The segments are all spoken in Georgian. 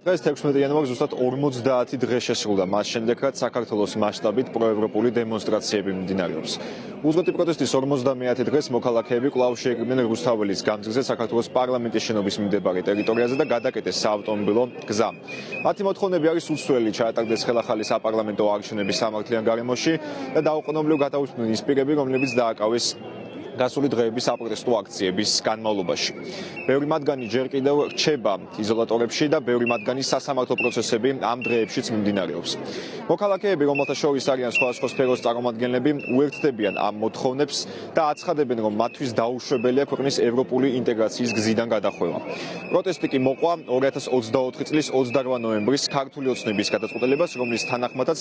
დღეს 16 იანვარს ზუსტად 50 დღე შესრულდა მას შემდეგ, რაც საქართველოს მასშტაბით პროევროპული დემონსტრაციები მიმდინარეობს. უზღოტი პროტესტის 50 დღეს მოქალაქეები კვლავ შეიკრიბნენ რუსთაველის გამზირზე საქართველოს პარლამენტის შენობის მიმდებარე ტერიტორიაზე და გადაკეტეს საავტომობილო გზა. მათი მოთხოვნები არის უცვლელი ჩაატარდეს ხელახალი საპარლამენტო არჩევნების სამართლიან გარემოში და დაუყოვნებლივ გადაუსვნენ ის პირები, რომლებიც დააკავეს გასული დღეების საპროტესტო აქციების განმავლობაში. ბევრი მათგანი ჯერ კიდევ რჩება იზოლატორებში და ბევრი მათგანი სასამართლო პროცესები ამ დღეებშიც მიმდინარეობს. მოქალაქეები, რომელთა შორის არიან სხვადასხვა სფეროს წარმომადგენლები, უერთდებიან ამ მოთხოვნებს და აცხადებენ, რომ მათთვის დაუშვებელია ქვეყნის ევროპული ინტეგრაციის გზიდან გადახვევა. პროტესტი კი მოყვა 2024 წლის 28 ნოემბრის ქართული ოცნების გადაწყვეტილებას, რომლის თანახმადაც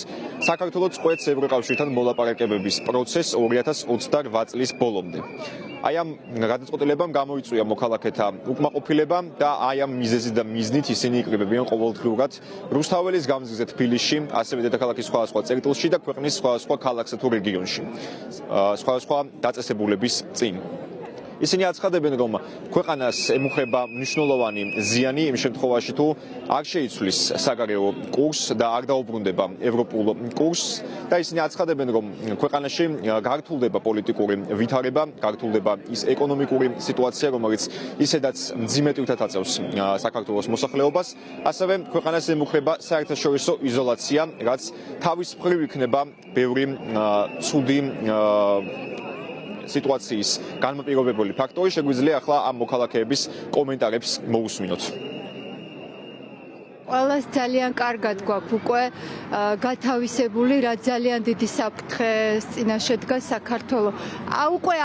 საქართველოს წყვეტს ევროკავშირთან მოლაპარაკებების პროცესს 2028 წლის ბოლომდე. აი ამ გადაწყვეტილებამ გამოიწვია მოქალაქეთა უკმაყოფილება და აი ამ მიზეზით და მიზნით ისინი იკრიბებიან ყოველდღიურად რუსთაველის გამზირზე თბილისში, ასევე დედაქალაქის სხვადასხვა წერტილში და ქვეყნის სხვადასხვა ქალაქსა თუ რეგიონში. სხვადასხვა დაწესებულების წინ. ისინი აცხადებენ, რომ ქვეყანას ემუხება მნიშვნელოვანი ზიანი იმ შემთხვევაში, თუ არ შეიცვლის საგარეო კურსს და არ დაუბრუნდება ევროპულ კურსს და ისინი აცხადებენ, რომ ქვეყანაში გართულდება პოლიტიკური ვითარება, გართულდება ის ეკონომიკური სიტუაცია, რომელიც ისედაც მძიმე ტვირთად აწევს საქართველოს მოსახლეობას, ასევე ქვეყანას ემუხება საერთაშორისო იზოლაცია, რაც თავის მხრივ იქნება ბევრი ცუდი სიტუაციის განმაპირობებელი ფაქტორი. შეგვიძლია ახლა ამ მოქალაქეების კომენტარებს მოусმინოთ. ყველას ძალიან კარგად გვაქვს უკვე გათავისებული, რა ძალიან დიდი საფრთხეს წინაშე დგას საქართველო. უკვე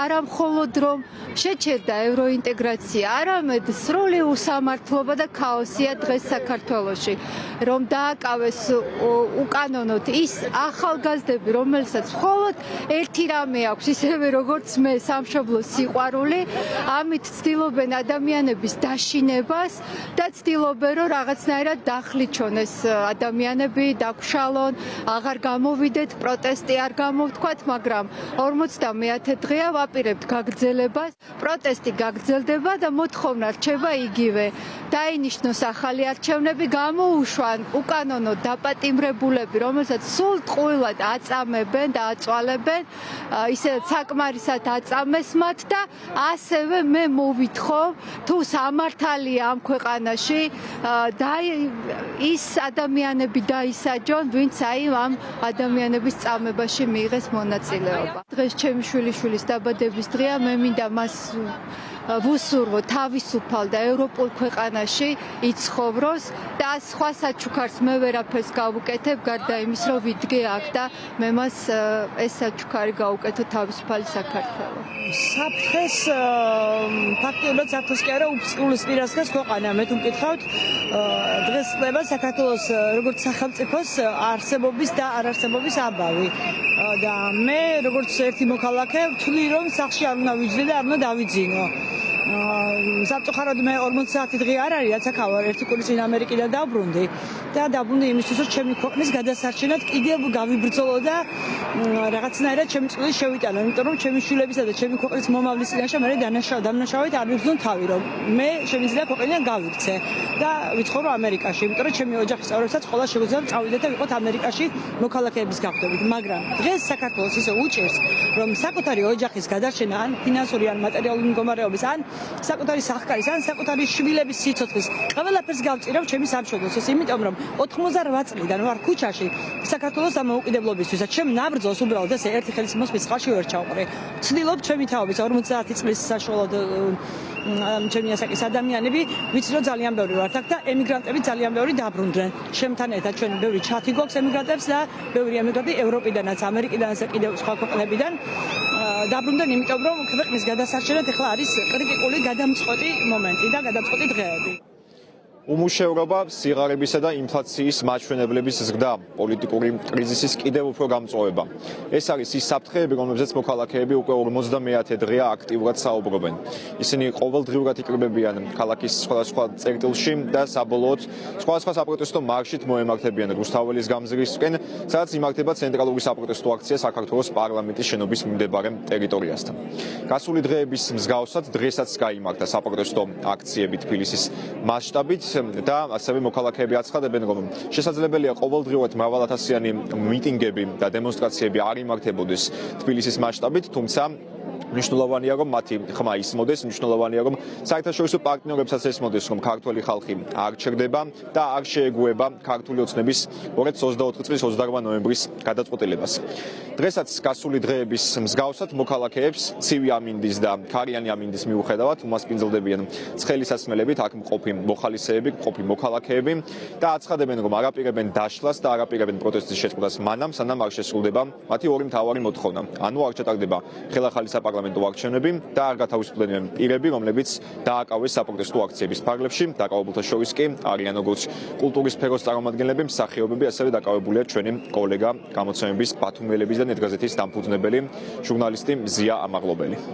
არა მხოლოდ რომ შეჩერდა ევროინტეგრაცია, არამედ სრული უსამართლობა და ქაოსია დღეს საქართველოში. რომ დააკავეს უკანონოდ ის ახალგაზრდები, რომელსაც მხოლოდ ერთი რამე აქვს, ისევე როგორც მე, სამშობლოს სიყვარული, ამით ცდილობენ ადამიანების დაშინებას და ცდილობენ რომ რაღაცნაირად დახლიჩონ ეს ადამიანები, დაგვშალონ, აღარ გამოვიდეთ, პროტესტი არ გამოვთქვათ, მაგრამ 50 დღეა ვაპირებთ გაგრძელებას, პროტესტი გაგრძელდება და მოთხოვნა რჩება იგივე. დაინიშნოს ახალი არჩევნები, გამოუშვან უკანონო დაპატიმრებულები, რომელსაც სულ ტყუილად აწამებენ და აწვალებენ, ისე საკმარისად აწამეს მათ და ასევე მე მოვითხოვ, თუ სამართალია ამ ქვეყანაში და ის ადამიანები დაისაჯონ, ვინც აი ამ ადამიანების წამებაში მიიღეს მონაწილეობა. დღეს ჩემი შვილიშვილის დაბადების დღეა, მე მინდა მას ვუსურვო თავისუფალ და ევროპულ ქვეყანაში იცხოვროს და სხვა საჩუქარს მე ვერაფერს გავუკეთებ, გარდა იმის, რომ ვიდგე აქ და მე მას ეს საჩუქარი გავუკეთო თავისუფალი საქართველო. საფრთხეს ფაქტობრივად საფრთხეს კი არა, უპირისპირეს ქვეყანა. მე თუ მკითხავთ, დღეს ხდება საქართველოს როგორც სახელმწიფოს არსებობის და არარსებობის ამბავი. და მე როგორც ერთი მოქალაქე ვთვლი, რომ სახლში არ უნდა ვიჯდე და არ უნდა დავიძინო. სამწუხაროდ მე 50 დღე არ არის, რაც აქ ავარ, ერთი კვირის წინ ამერიკიდან დავბრუნდი და დაბრუნდი იმისთვის, რომ ჩემი ქვეყნის გადასარჩენად კიდევ გავიბრძოლო და რაღაცნაირად ჩემი წვლილი შევიტანო, იმიტომ რომ ჩემი შვილებისა და ჩემი ქვეყნის მომავლის წინაშე მე დამნაშავედ არ ვიბრძოლ თავი, რომ მე შემიძლია ქვეყნიდან გავიქცე და ვიცხოვრო ამერიკაში, იმიტომ რომ ჩემი ოჯახის წევრებსაც ყველა შეგვიძლია წავიდეთ და ვიყოთ ამერიკაში მოქალაქეების გახდებით, მაგრამ დღეს საქართველოს ისე უჭერს, რომ საკუთარი ოჯახის გადარჩენა ან ფინანსური ან მატერიალური მდგომარეობის ან საკუთარი სახკარის ან საკუთარი შვილების სიცოცხლის ყველაფერს გავწირავ ჩემი სამშობლოს, იმიტომ რომ 88 წლიდან ვარ ქუჩაში საქართველოს დამოუკიდებლობისთვის და ჩემ ნაბრძოლს უბრალოდ ესე ერთი ხელის მოსმის წყალში ვერ ჩავყრი. ვცდილობ ჩემი თაობის 50 წლის საშუალოდ ჩემი ასაკის ადამიანები ვიცი რომ ძალიან ბევრი ვართ აქ და ემიგრანტები ძალიან ბევრი დაბრუნდნენ. ჩემთან ერთად ჩვენ ბევრი ჩათი გვაქვს ემიგრანტებს და ბევრი ემიგრანტი ევროპიდანაც, ამერიკიდანაც და კიდევ სხვა ქვეყნებიდან დაბრუნდნენ, იმიტომ რომ ქვეყნის გადასარჩენად ახლა არის კრიტიკული გადამწყვეტი მომენტი და გადამწყვეტი დღეები. უმუშევრობა, სიღარიბისა და ინფლაციის მაჩვენებლების ზრდა, პოლიტიკური კრიზისის კიდევ უფრო გამწვავება. ეს არის ის საფრთხეები, რომლებზეც მოქალაქეები უკვე 50 დღეა აქტიურად საუბრობენ. ისინი ყოველდღიურად იკრიბებიან ქალაქის სხვადასხვა წერტილში და საბოლოოდ სხვადასხვა საპროტესტო მარშით მოემართებიან რუსთაველის გამზირისკენ, სადაც იმართება ცენტრალური საპროტესტო აქცია საქართველოს პარლამენტის შენობის მიმდებარე ტერიტორიასთან. გასული დღეების მსგავსად დღესაც გაიმართა საპროტესტო აქციები თბილისის მასშტაბით. და ასევე მოქალაქეები აცხადებენ, რომ შესაძლებელია ყოველდღიურად მრავალათასიანი მიტინგები და დემონსტრაციები არ იმართებოდეს თბილისის მასშტაბით, თუმცა მნიშვნელოვანია რომ მათი ხმა ისმოდეს, მნიშვნელოვანია რომ საერთაშორისო პარტნიორებსაც ესმოდეს, რომ ქართველი ხალხი არ ჩერდება და არ შეეგუება ქართული ოცნების 2024 წლის 28 ნოემბრის გადაწყვეტილებას. დღესაც გასული დღეების მსგავსად მოქალაქეებს ცივი ამინდის და ქარიანი ამინდის მიუხედავად უმასპინძლდებიან ცხელი სასმელებით აქ მყოფი მოხალისეები, მყოფი მოქალაქეები და აცხადებენ, რომ არ აპირებენ დაშლას და არ აპირებენ პროტესტის შეწყვეტას მანამ, სანამ არ შესრულდება მათი ორი მთავარი მოთხოვნა. ანუ არ ჩატარდება ხელახალი საპარლამენტო არჩევნები და არ გათავისუფლებენ პირები, რომლებიც დააკავეს საპროტესტო აქციების ფარგლებში. დაკავებულთა შორის კი არიან როგორც კულტურის სფეროს წარმომადგენლები, მსახიობები, ასევე დაკავებულია ჩვენი კოლეგა გამოცემების ბათუმელების და ნეტგაზეთის დამფუძნებელი ჟურნალისტი მზია ამაღლობელი.